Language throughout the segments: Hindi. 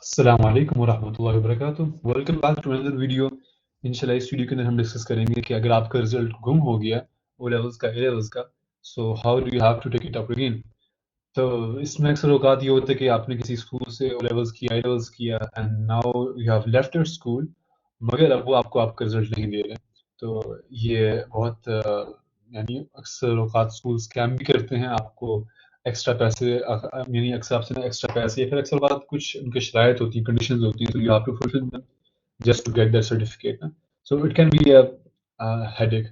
अस्सलाम वालेकुम वरहमतुल्लाहि वबरकातुह। Welcome back to another video. इंशाल्लाह इस वीडियो के अंदर हम डिस्कस करेंगे कि अगर आपका रिजल्ट गुम हो गया ओ लेवल्स का ए लेवल्स का, so how do you have to take it up again. तो इसमें अक्सर औकात ये होता है कि आपने किसी स्कूल से ओ लेवल्स किया, आई लेवल्स किया and now you have left your school, मगर अब वो आपको आपका रिजल्ट नहीं दे रहे। तो ये बहुत यानी अक्सर औकात स्कूल स्कैम भी करते हैं आपको, एक्स्ट्रा पैसे यानी अक्सर आपसे ना एक्स्ट्रा पैसे या फिर अक्सर बात कुछ उनकी शराइत होती है, कंडीशंस होती हैं, तो you have to fulfil them just to get that certificate ना। So it can be a headache.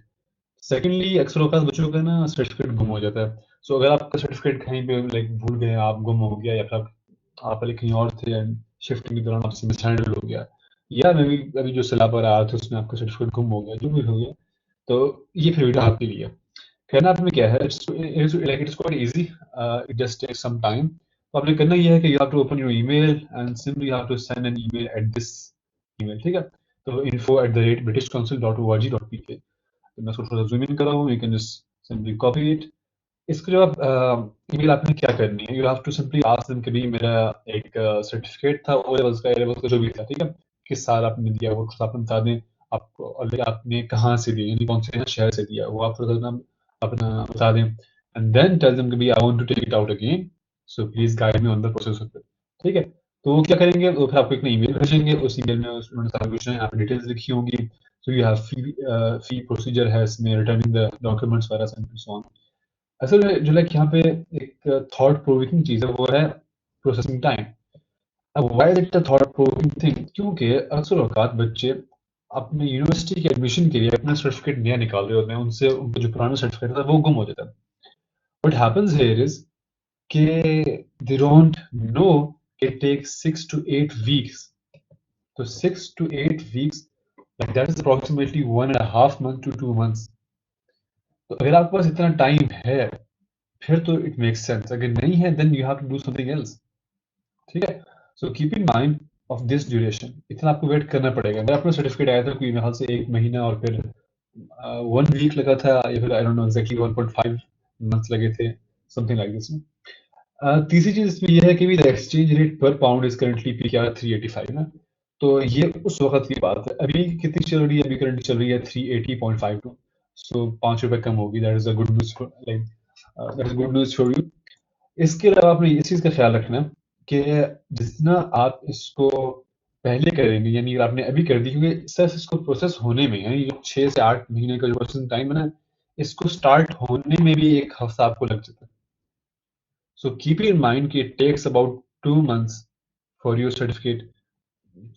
Secondly अक्सर औकात बच्चों का ना सर्टिफिकेट गुम हो जाता है। सो अगर आपका सर्टिफिकेट कहीं पे लाइक भूल गए, आप गुम हो गया, या फिर आप पहले कहीं और थे एंड शिफ्टिंग के दौरान आपसे मिसहैंडल हो गया, या मे बी अभी जो सैलाब आ रहा था उसमें आपका सर्टिफिकेट गुम हो गया, जो भी हो गया, तो ये फिर वीडियो आपके लिए। करना आपने क्या है, it's quite easy, it just takes some time. तो आपने करना ये है कि you have to open your email and simply you have to send an email at this email, ठीक है। तो info@britishcouncil.org.pk। तो मैं इसको थोड़ा जूम इन कर रहा हूँ, you can just simply copy it. इसके जो आप ईमेल आपने क्या करनी है, you have to simply ask them कि भाई मेरा एक सर्टिफिकेट था ओ लेवल्स का, ए लेवल्स का जो भी था, ठीक है, किस साल आपने दिया वो थोड़ा आपने बता दें। आपको ऑलरेडी आपने कहाँ से दिया, यानी कौन से शहर से दिया, वो आप थोड़ा सा अपना बता दें एंड देन टेल देम कि भाई I want to take it out again, so please guide me on the process of it, ठीक है। तो वो क्या करेंगे, वो फिर आपको एक ईमेल भेजेंगे, उस ईमेल में उन्होंने सारा कुछ यहाँ पे डिटेल्स लिखी होंगी। So you have fee procedure है इसमें, रिटर्निंग द डॉक्यूमेंट्स वगैरह एंड सो ऑन। असल में जो लाइक यहाँ पे एक थॉट प्रोवोकिंग चीज़ है, वो है प्रोसेसिंग टाइम। अब why is it a thought provoking thing, क्योंकि अक्सर औकात बच्चे अपने यूनिवर्सिटी के एडमिशन के लिए अपना सर्टिफिकेट नया निकाल रहे होते हैं, उनसे उनका जो पुराना सर्टिफिकेट था वो गुम हो जाता है। व्हाट हैपेंस हियर इज कि they don't know it takes 6 to 8 weeks। तो 6 to 8 weeks, like that is approximately 1.5 months to 2 months। तो अगर आपके पास इतना टाइम है फिर तो इट मेक्स सेंस, अगर नहीं है then you have to do something else, ठीक है। So keep in mind of this duration, इतना आपको वेट करना पड़ेगा। मेरा अपना सर्टिफिकेट आया था कोई मेरे ख्याल से 1 महीना और फिर 1 वीक लगा था, या फिर I don't know exactly 1.5 months लगे थे, समथिंग लाइक दिस। तीसरी चीज इसमें यह है कि भी द एक्सचेंज रेट पर पाउंड इज करंटली पीकेआर 385 ना। तो ये उस वक्त की बात है, अभी कितनी चल रही है, अभी करंटली चल रही है 380.52। सो ₹5 कम होगी, that is a good news, like that is good news for you. इसके अलावा आपने इस चीज़ का ख्याल रखना कि जितना आप इसको पहले करेंगे, यानी अगर आपने अभी कर दी, क्योंकि सिर्फ इसको प्रोसेस होने में, यानी जो 6 से 8 महीने का जो प्रोसेसिंग टाइम है ना, इसको स्टार्ट होने में भी 1 हफ्ता आपको लग जाता है। सो कीप इन माइंड कि it takes about 2 months for your certificate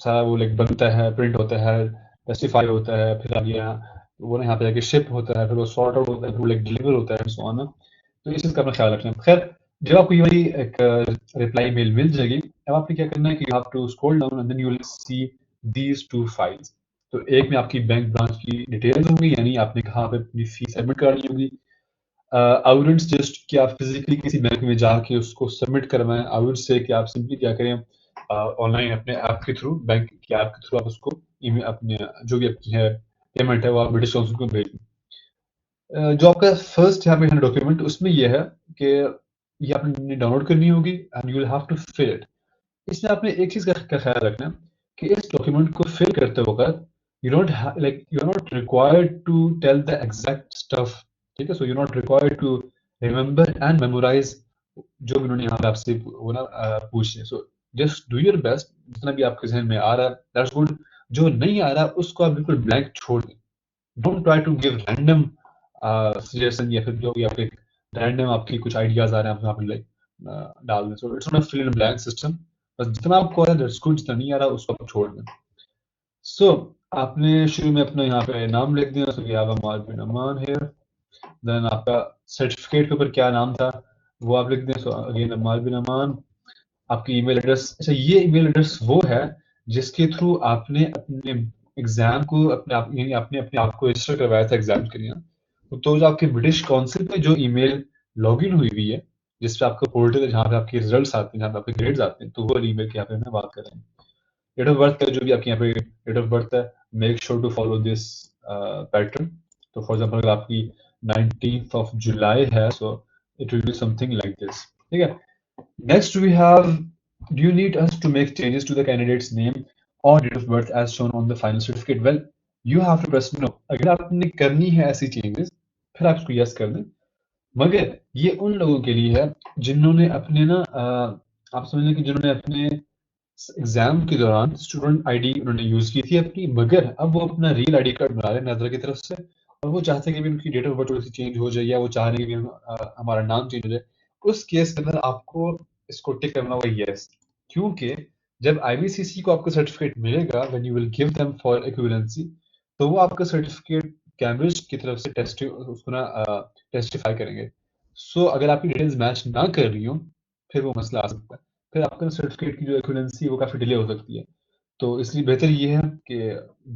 सारा वो लाइक बनता है, प्रिंट होता है, टेस्टिफाई होता है, फिर आगे यहाँ वो ना यहाँ पे जाके शिप होता है, फिर वो सॉर्ट आउट होता है, फिर वो लाइक डिलीवर होता है, सो ऑन। तो इस चीज़ का अपना ख्याल रखना है। खैर, जब आपको ये वाली एक रिप्लाई मेल मिल जाएगी, अब आपने क्या करना है कि you have to scroll down and then you will see these two files. तो एक में आपकी बैंक ब्रांच की डिटेल्स होंगी, यानी आपने कहाँ पे अपनी फीस सबमिट करानी होगी। आई वुडंट सजेस्ट कि आप फिजिकली किसी बैंक में जाके उसको सबमिट करवाएं। आई वुड से कि आप सिंपली क्या करें, ऑनलाइन अपने ऐप के थ्रू, बैंक की ऐप के थ्रू आप उसको ईमेल अपने जो भी आपकी है पेमेंट है वो आप ब्रिटिश काउंसिल को भेज दें। जो आपका फर्स्ट यहाँ पे है डॉक्यूमेंट, उसमें ये है कि ये आपने डाउनलोड करनी होगी and you will have to fill it. इसमें आपने एक चीज़ का ख्याल रखना है कि इस डॉक्यूमेंट को फिल करते वक्त you don't like you are not required to tell the exact stuff, ठीक है। So you not required to remember and memorise जो भी उन्होंने यहाँ पे आपसे वो ना पूछे। So just do your best, जितना भी आपके जहन में आ रहा है दैट्स गुड। जो नहीं आ रहा उसको आप बिल्कुल ब्लैंक छोड़ दें। Don't try to give random suggestion, या फिर जो भी आपके रैंडम आपकी कुछ आइडियाज आ रहे हैं आप यहाँ पे लाइक डाल दें। So it's not a fill in blank system. बस जितना आपको आ रहा है दैट्स गुड, जितना नहीं आ रहा उसको आप छोड़ दें। सो आपने शुरू में अपना यहाँ पे नाम लिख दिया, so we have Amar bin Aman here. Then आपका सर्टिफिकेट के ऊपर क्या नाम था वो आप लिख दें, सो अगेन अमार बिन अमान। आपकी ईमेल एड्रेस, अच्छा ये ईमेल एड्रेस वो है जिसके थ्रू आपने अपने एग्जाम को अपने आप यानी आपने अपने आप को रजिस्टर करवाया था एग्जाम के लिए। तो जो आपके ब्रिटिश काउंसिल पे जो ईमेल लॉगिन हुई है, जिस पे आपका पोर्टल है जहाँ पे आपके रिजल्ट्स आते हैं, जहाँ पे आपके ग्रेड्स आते हैं, तो वो ईमेल की यहाँ पे मैं बात कर रहा हूँ। डेट ऑफ बर्थ का जो भी आपके यहाँ पे डेट ऑफ बर्थ है, make sure to follow this pattern. तो फॉर एग्जाम्पल अगर आपकी 19th of July है, so it will be something like this, ठीक है। Next we have Do you need us to make changes to the candidate's name or date of birth as shown on the final certificate? Well, you have to press no. अगर आपने करनी है ऐसी changes, फिर आप इसको yes कर दें. मगर ये उन लोगों के लिए है जिन्होंने अपने ना आप समझ लें कि जिन्होंने अपने एग्जाम के दौरान स्टूडेंट आईडी उन्होंने यूज की थी अपनी, मगर अब वो अपना रियल आईडी कार्ड बना रहे हैं नादरा की तरफ से, और वो चाहते हैं कि भी उनकी डेट ऑफ बर्थ थोड़ी सी चेंज हो जाए, या वो चाह रहे हैं कि हमारा नाम चेंज हो जाए. उस केस के अंदर आपको इसको टिक करना होगा यस, क्योंकि जब आईबीसीसी को आपका सर्टिफिकेट मिलेगा when you will give them for equivalency, तो वो आपका सर्टिफिकेट कैम्ब्रिज की तरफ से उसको ना टेस्टिफाई करेंगे. सो अगर आपकी डिटेल्स मैच ना कर रही हो, फिर वो मसला आ सकता है, फिर आपका सर्टिफिकेट की जो इक्विवेलेंसी है वो काफ़ी डिले हो सकती है. तो इसलिए बेहतर ये है कि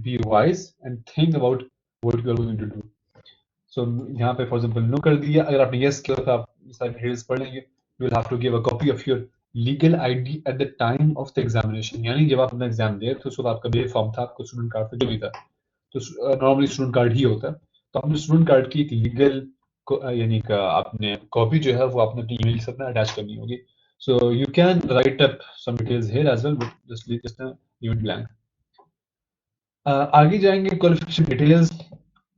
be wise and think about what you are going to do. So यहाँ पे फॉर एग्जांपल नो कर दिया, अगर आपने यस किया तो आप सारी डिटेल्स पढ़ लेंगे. You will have to give a copy of your legal ID at the time of the examination, यानी जब आप अपना एग्जाम दे तो उस वक्त आपका बे फॉर्म था, आपको स्टूडेंट कार्ड था, जो भी था, तो नॉर्मली स्टूडेंट कार्ड ही होता है. तो आपने स्टूडेंट कार्ड की एक लीगल यानी कि आपने कॉपी जो है वो आपने अपनी ईमेल के साथ ना अटैच करनी होगी. So you can write up some details here as well, but just leave this leave it blank. आगे जाएंगे क्वालिफिकेशन डिटेल्स.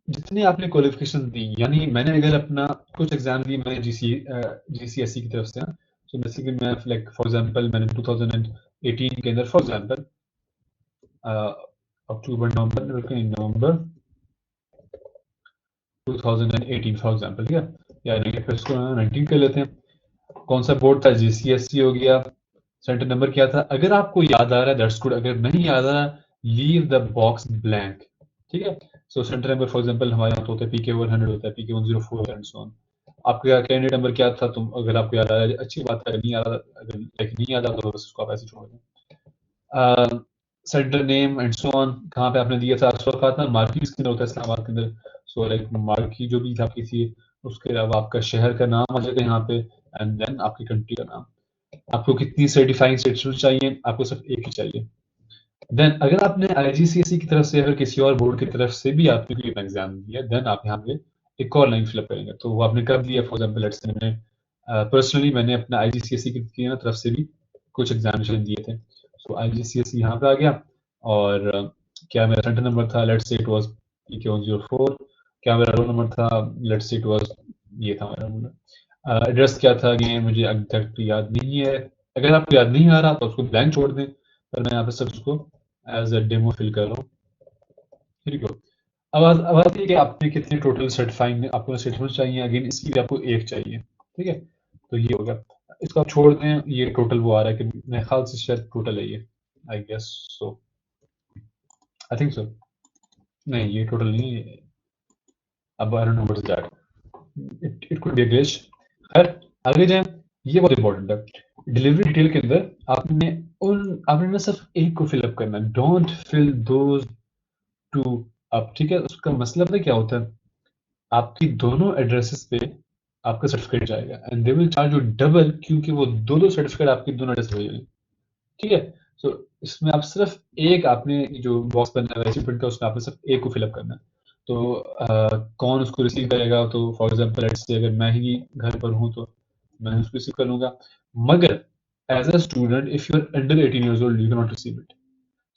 जितने आपने क्वालिफिकेशन दी, यानी मैंने अगर अपना कुछ एग्जाम दिए मैंने जीसीएसई की तरफ से, सो बेसिकली मैं लाइक फॉर एग्जांपल मैंने 2018 के अंदर for example October November 2018 for example, ठीक है, या 19 कर लेते हैं. कौन सा बोर्ड था? जीसीएसई हो गया. सेंटर नंबर क्या था? अगर आपको याद आ रहा है दैट्स गुड, अगर नहीं याद आ रहा लीव द बॉक्स ब्लैंक, ठीक है. So centre number for example हमारे यहाँ तो होता है PK 100 होता है, PK 104 एंड सो ऑन. आपका कैंडिडेट नंबर क्या था? तुम अगर आपको याद आ रहा है अच्छी बात है, अगर नहीं याद आ रहा, अगर नहीं याद आ तो बस उसको आप ऐसे छोड़ दें. Centre name and so on, कहाँ पे आपने दिया था? अशरफ खान मार्की के अंदर होता है इस्लामाबाद के अंदर. सो लाइक मार्की जो भी आपकी थी, उसके अलावा आपका शहर का नाम आ जाएगा यहाँ पे, एंड देन आपकी कंट्री का नाम. आपको कितनी सर्टिफाइंग स्टेटमेंट चाहिए? आपको सिर्फ एक ही चाहिए. देन अगर आपने आईजीसीएसई की तरफ से अगर किसी और बोर्ड की तरफ से भी आपने कोई एग्जाम दिया, देन आप यहाँ पे एक और लाइन फिलअप करेंगे. तो वो आपने कर दिया. फॉर एग्जाम्पल लेट्स से मैंने पर्सनली मैंने अपना आईजीसीएसई की तरफ से भी कुछ एग्जामिनेशन दिए थे. सो आईजीसीएसई यहाँ पे आ गया, और क्या मेरा सेंटर नंबर था? Let's say it was PK 104. क्या मेरा रोल नंबर था? लेट्स से इट वाज ये था मेरा नंबर. एड्रेस क्या था? अगेन मुझे एग्जैक्ट याद नहीं है. अगर आपको याद नहीं आ रहा तो उसको ब्लैंक छोड़ दें, पर मैं यहाँ पे सब उसको एज अ डेमो फिल कर रहा हूँ. ठीक है. अब आती है कि आपने कितने टोटल सर्टिफाइंग आपको स्टेटमेंट चाहिए. अगेन इसकी भी आपको एक चाहिए, ठीक है. तो ये होगा, इसको आप छोड़ दें. ये टोटल वो आ रहा है कि मेरे ख्याल से शायद टोटल है ये, I guess so, I think so. नहीं, ये टोटल नहीं है. अब I don't know what is that. It could be a glitch. खैर आगे जाएं. ये बहुत इंपॉर्टेंट है. डिलीवरी डिटेल के अंदर आपने ना सिर्फ एक को फिलअप करना है. Don't fill those two up, ठीक है. उसका मतलब है क्या होता है? आपकी दोनों एड्रेसेस पे आपका सर्टिफिकेट जाएगा, and they will charge U double, क्योंकि वो दो सर्टिफिकेट आपकी दोनों एड्रेस पे भेजेंगे, ठीक है. सो इसमें आप सिर्फ एक, आपने जो बॉक्स बनना है रेसिपिएंट का, उसमें आपने सिर्फ एक को फिलअप करना है. तो कौन उसको रिसीव करेगा? तो फॉर एग्जांपल लेट्स से अगर मैं ही घर पर हूँ तो मैं उसको रिसीव कर लूंगा. मगर as a student if you are under 18 years old you cannot receive it.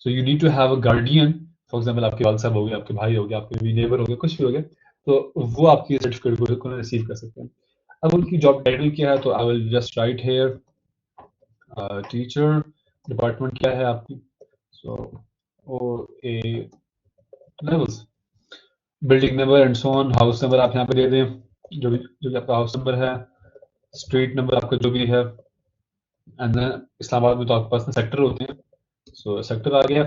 So you need to have a guardian. For example आपके वाल साहब हो गए, आपके भाई हो गए, आपके भी नेबर हो गए, कुछ भी हो गया, तो वो आपकी सर्टिफिकेट को रिसीव कर सकते हैं. अब उनकी जॉब टाइटल क्या है? तो I will just write here teacher. Department क्या है आपकी? So OA levels. Building number and so on. House number आप यहाँ पे दे दें, जो भी आपका हाउस नंबर है. स्ट्रीट नंबर आपका जो भी है. एंड देन इस्लामाबाद में तो आपके पास सेक्टर होते हैं, सो सेक्टर आ गया,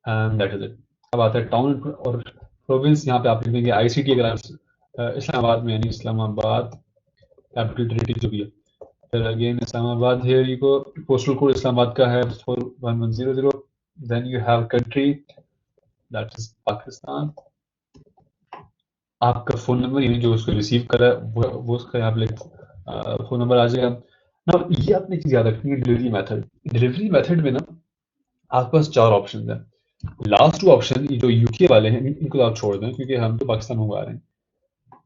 एंड दैट इज इट. अब आता है टाउन और प्रोविंस. यहाँ पे आप लिख देंगे ICT, अगर आप इस्लामाबाद में, यानी इस्लामाबाद कैपिटल टेरिटरी जो भी है. फिर again Islamabad, here you go. Postal code Islamabad का है 41100. Then you have country, that is Pakistan. आपका फोन नंबर, यानी जो उसको रिसीव करा है वो उसका यहाँ पे फोन नंबर आ जाएगा ना. ये आपने चीज याद रखनी है. डिलीवरी मेथड में ना आपके पास 4 ऑप्शन है. लास्ट 2 ऑप्शन जो यूके वाले हैं इनको आप छोड़ दें, क्योंकि हम तो पाकिस्तान मंगवा रहे हैं.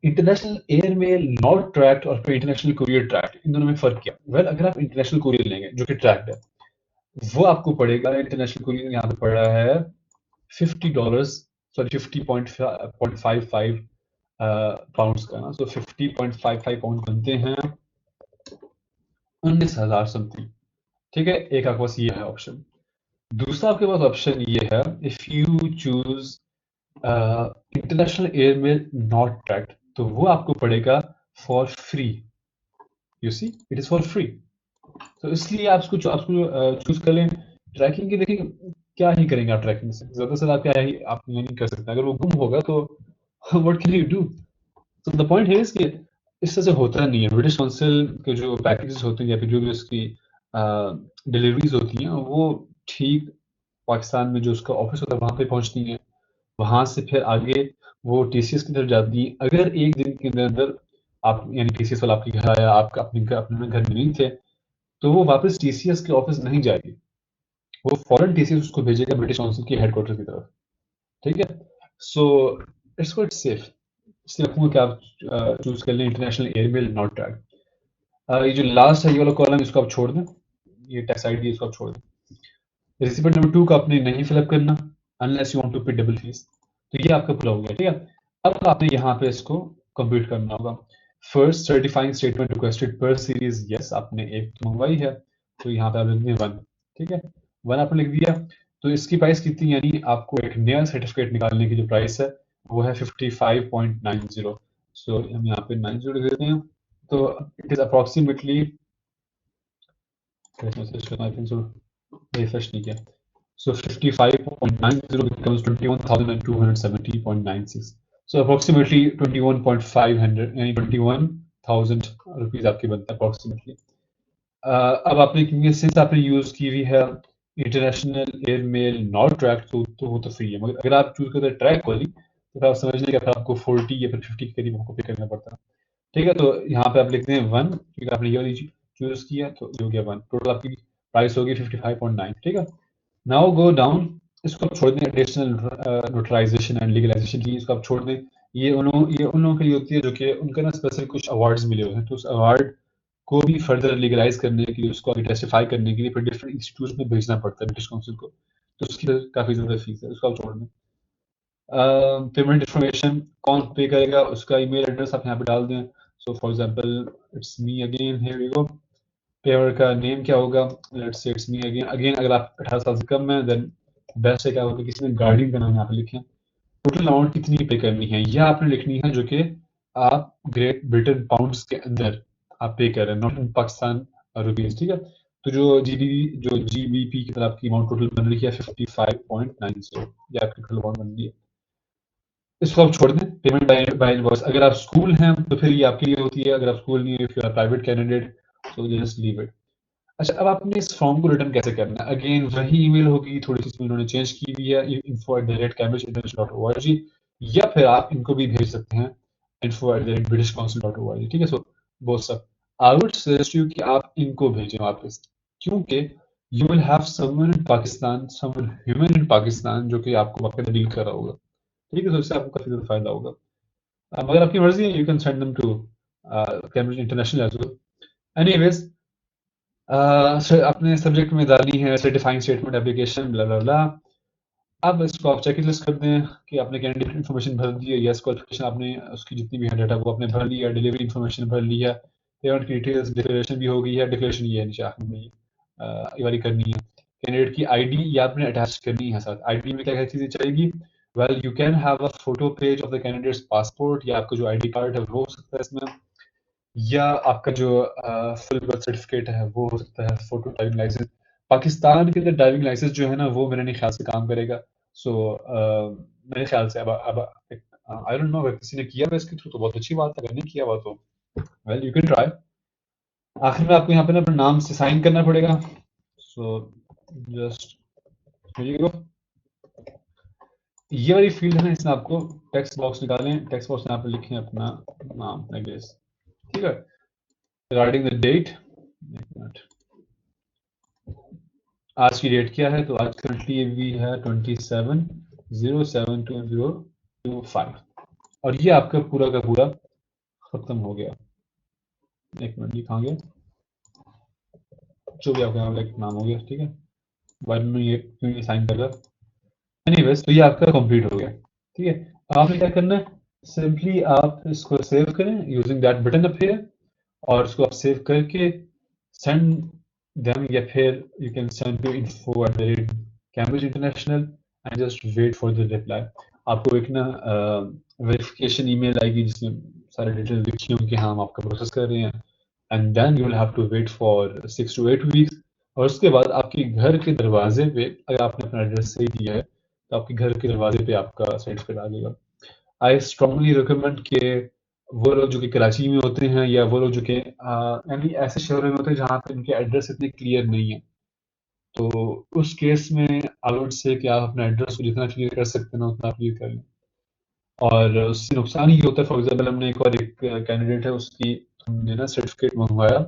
International air mail not tracked और फिर इंटरनेशनल कुरियर ट्रैक्ड, इन दोनों में फर्क क्या? वेल अगर आप इंटरनेशनल कुरियर लेंगे जो कि ट्रैक्ड है, वो आपको पड़ेगा, इंटरनेशनल कुरियर यहाँ पे पड़ रहा है $50, सॉरी 50.55 पाउंड्स का ना, सो 50.55 पाउंड बनते हैं 19,000 समथिंग। ठीक है, एक आपके पास ये है ऑप्शन। दूसरा आपके पास ऑप्शन ये है, if you choose international air mail not tracked, तो वो आपको पड़ेगा for free. You see it is for free. तो इसलिए आपको चूज कर लें ट्रैकिंग की। देखिए क्या ही करेंगे आप ट्रैकिंग से, ज्यादा से ज्यादा क्या ही आप ये नहीं कर सकते। अगर वो गुम होगा तो व्हाट कैन यू डू? तो द पॉइंट है कि इस तरह से होता नहीं है। ब्रिटिश काउंसिल के जो पैकेजेस होते हैं या फिर जो भी उसकी डिलीवरीज होती हैं, वो ठीक पाकिस्तान में जो उसका ऑफिस होता है वहां पे पहुंचती हैं। वहां से फिर आगे वो टीसीएस की तरफ जाती है। अगर एक दिन के अंदर अंदर आप यानी टीसीएस वाला आपके घर आया, आप अपने घर में नहीं थे, तो वो वापस टीसीएस के ऑफिस नहीं जाएगी, वो फॉरेन टीसीएस उसको भेजेगा ब्रिटिश काउंसिल की हेडक्वार्टर की तरफ। ठीक है, सो इट्स क्वाइट सेफ। इसलिए रखूंगा कि आप चूज कर लें इंटरनेशनल एयरमेल नॉट ट्रैक। ये जो लास्ट है ये वाला कॉलम, इसको आप छोड़ दें, ये टैक्स आईडी इसको आप छोड़ दें। रिसिपेंट नंबर 2 का आपने नहीं फिलअप करना अनलेस यू वांट टू पे डबल फीस। तो ये आपका पूरा हो गया। ठीक है, अब आपने यहाँ पे इसको कंप्लीट करना होगा। फर्स्ट सर्टिफाइंग स्टेटमेंट रिक्वेस्टेड पर सीरीज, यस आपने एक तो मंगवाई है, तो यहाँ पे आप लिख दें 1। ठीक है, 1 आपने लिख दिया। तो इसकी प्राइस कितनी, यानी आपको एक नया सर्टिफिकेट निकालने की जो प्राइस है वो है 55.90। सो हम यहाँ पे 90 लिख देते हैं। तो इट इज अप्रोक्सीमेटली, रिफ्रेश नहीं किया, so 55.90 becomes 21,270.96, so approximately 21,500 यानी 21,000 रुपीज आपकी बनता है अप्रोक्सीमेटली। अब आपने क्योंकि सिंस आपने यूज की हुई है international air mail not track, तो वो तो फ्री है। मगर अगर आप चूज करते हैं ट्रैक वाली, तो फिर आप समझ लें कि फिर आपको 40 या फिर 50 के करीब आपको पे करना पड़ता है। ठीक है, तो यहाँ पे आप लिखते हैं 1, क्योंकि आपने ये वाली चूज किया तो ये हो गया 1। टोटल आपकी प्राइस होगी 55.9। ठीक है, नाउ गो डाउन। इसको आप छोड़ दें, एडिशनल नोटराइजेशन एंड लीगलाइजेशन की इसको आप छोड़ दें। ये उन लोगों के लिए होती है जो कि उनका ना स्पेशल कुछ अवार्ड्स मिले हुए हैं, तो उस अवार्ड को भी फर्दर लीगलाइज करने के लिए, उसको आगे टेस्टिफाई करने के लिए फिर डिफरेंट इंस्टीट्यूट में भेजना पड़ता है ब्रिटिश काउंसिल को, तो उसकी काफ़ी ज़्यादा फीस है, उसको आप छोड़ दें। पेमेंट इन्फॉर्मेशन कौन पे करेगा, उसका ईमेल एड्रेस आप यहाँ पे डाल दें। So for example it's me again, here we go. Payer का नेम क्या होगा, let's say it's me again. Again अगर आप 18 साल से कम है देन बेस्ट है क्या होगा, किसी ने गार्डियन का नाम यहाँ पे लिखें। टोटल अमाउंट कितनी पे करनी है यह आपने लिखनी है, जो कि आप ग्रेट ब्रिटेन पाउंड्स के अंदर आप पे कर रहे हैं, नॉट इन पाकिस्तान रुपीज। ठीक है, तो जो जीबीपी की तरह आपकी अमाउंट टोटल बन रही है 55.90, ये आपकी टोटल अमाउंट बन रही है। इसको आप छोड़ दें, पेमेंट बाय इनवॉइस। अगर आप स्कूल हैं तो फिर ये आपके लिए होती है, अगर आप स्कूल नहीं है, if you are private candidate, so just leave it. अच्छा, अब आपने इस फॉर्म को रिटर्न कैसे करना है? अगेन वही ईमेल होगी, थोड़ी सी इसमें उन्होंने चेंज की हुई है, info@cambridgeinternational.org, या फिर आप इनको भी भेज सकते हैं info@britishcouncil.org। ठीक है, सो वो सब आई वुड सजेस्ट यू कि आप इनको भेजें वापस, क्योंकि you will have someone in Pakistan, someone human in Pakistan, जो कि आपको बाकायदा डील कर रहा होगा। ठीक है, तो इससे आपको काफी ज्यादा फायदा होगा। मगर आपकी मर्जी है, you can send them to Cambridge International as well. Anyways, अपने सब्जेक्ट में डालनी है certifying statement application blah blah blah. अब इसको आप चेक लिस्ट कर दें कि आपने कैंडिडेट इन्फॉर्मेशन भर दी है, यस क्वालिफिकेशन आपने उसकी जितनी भी है डाटा वो आपने भर लिया, डिलीवरी इन्फॉर्मेशन भर ली है, पेमेंट की डिटेल्स, डिक्लेरेशन भी हो गई है। डिक्लेरेशन ये है नीचे आखिर में ये वाली करनी है। कैंडिडेट की आईडी ये आपने अटैच करनी है साथ। आईडी में क्या क्या चीज़ें चाहिएगी? Well you can have a photo page of the candidate's passport, या आपका जो आईडी कार्ड है वो हो सकता है इसमें, या आपका जो फुल बर्थ सर्टिफिकेट है वो हो सकता है, फोटो ड्राइविंग लाइसेंस। पाकिस्तान के अंदर ड्राइविंग लाइसेंस जो है ना वो मेरे नहीं ख्याल से काम करेगा। सो मेरे ख्याल से अब आई डोंट नो, अगर किसी ने किया हुआ इसके थ्रू तो बहुत अच्छी बात है, अगर नहीं किया हुआ तो वेल यू कैन ट्राई। आखिर में आपको यहाँ पे ना अपने नाम से साइन करना पड़ेगा। सो जस्ट ये वाली फील्ड है ना, इसमें आपको टेक्स्ट बॉक्स निकालें, टेक्स्ट बॉक्स में आप लिखें अपना नाम, आई गेस। ठीक है, रिगार्डिंग द डेट, एक मिनट, आज की डेट क्या है? तो आज करंटली भी है 27/07/2025, और ये आपका पूरा का पूरा खत्म हो गया। एक मिनट, ये कहाँ गया? जो भी आपका यहाँ पे नाम हो गया, ठीक है। बाद में ये क्यों ये साइन कर रहा? एनीवेज, तो ये आपका कंप्लीट हो गया, ठीक है। अब आपने क्या करना है, सिंपली आप इसको सेव करें using that button up here, और उसको आप सेव करके सेंड देम, या फिर you can send to info@cambridge international and just wait for the reply. आपको एक ना वेरिफिकेशन ईमेल आएगी जिसमें सारे डिटेल्स लिखी होंगी कि हाँ हम आपका प्रोसेस कर रहे हैं, and then you will have to wait for 6 to 8 weeks। और उसके बाद आपके घर के दरवाजे पे, अगर आपने अपना एड्रेस सही दिया है, तो आपके घर के दरवाजे पे आपका सर्टिफिकेट आ जाएगा। आई स्ट्रांगली रिकमेंड कि वो लोग जो कि कराची में होते हैं, या वो लोग जो कि यानी ऐसे शहरों में होते हैं जहाँ पे उनके एड्रेस इतने क्लियर नहीं है, तो उस केस में आई वुड से कि आप अपना एड्रेस को जितना क्लियर कर सकते हैं ना उतना क्लियर कर लें। और उससे नुकसान ये होता है, फॉर एग्जाम्पल हमने एक और एक कैंडिडेट है, उसकी हमने ना सर्टिफिकेट मंगवाया,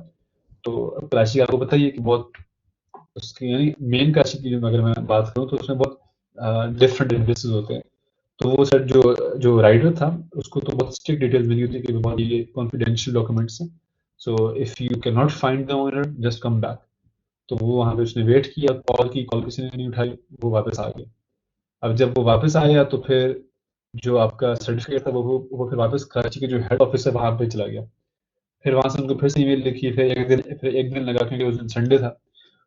तो अब कराची का आपको पता ही है कि बहुत, उसकी यानी मेन कराची की अगर मैं बात करूँ तो उसमें बहुत डिफरेंट एड्रेसेस होते हैं। तो वो सर जो जो राइटर था, उसको तो बहुत स्ट्रिक्ट डिटेल्स मिली होती है कि बहुत ये कॉन्फिडेंशियल डॉक्यूमेंट्स हैं, so if you can not find the owner just come back. तो वो वहाँ पे उसने वेट किया, कॉल की, कॉल किसी ने नहीं उठाई, वो वापस आ गया। अब जब वो वापस आया तो फिर जो आपका सर्टिफिकेट था वो फिर वापस कराची के जो हेड ऑफिस है वहाँ पे चला गया। फिर वहाँ से उनको फिर से ईमेल लिखी, फिर एक दिन लगा, क्योंकि उस दिन संडे था,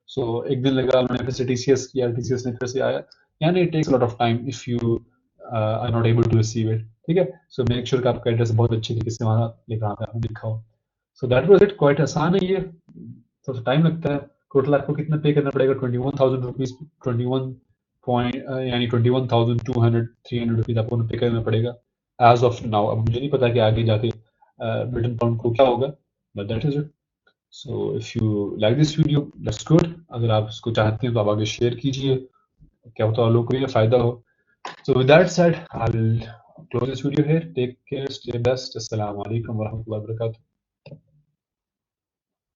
सो एक दिन लगा, उन्होंने फिर से टीसीएस किया, टीसीएस ने फिर से आया। यानी it takes lot of time if you are not able to receive it, ठीक है। सो मेक श्योर कि आपका एड्रेस बहुत अच्छी तरीके से वहाँ लिखा पे आपने लिखा हो। So that was it, quite आसान है ये, थोड़ा टाइम लगता है। टोटल आपको कितना पे करना पड़ेगा, 21,000 रुपीज़, 21 पॉइंट यानी 21,200-300 रुपीज़ आपको पे करना पड़ेगा एज ऑफ नाउ। अब मुझे नहीं पता कि आगे जाके ब्रिटेन पाउंड को क्या होगा, but that is it. So if you like this video that's good, अगर आप इसको चाहते हैं तो आप आगे शेयर कीजिए, क्या होता है लोगों को ये फायदा हो। So with that said, I will close this video here, take care, stay best, अस्सलाम वालेकुम वरहमतुल्लाहि वबरकातुहू।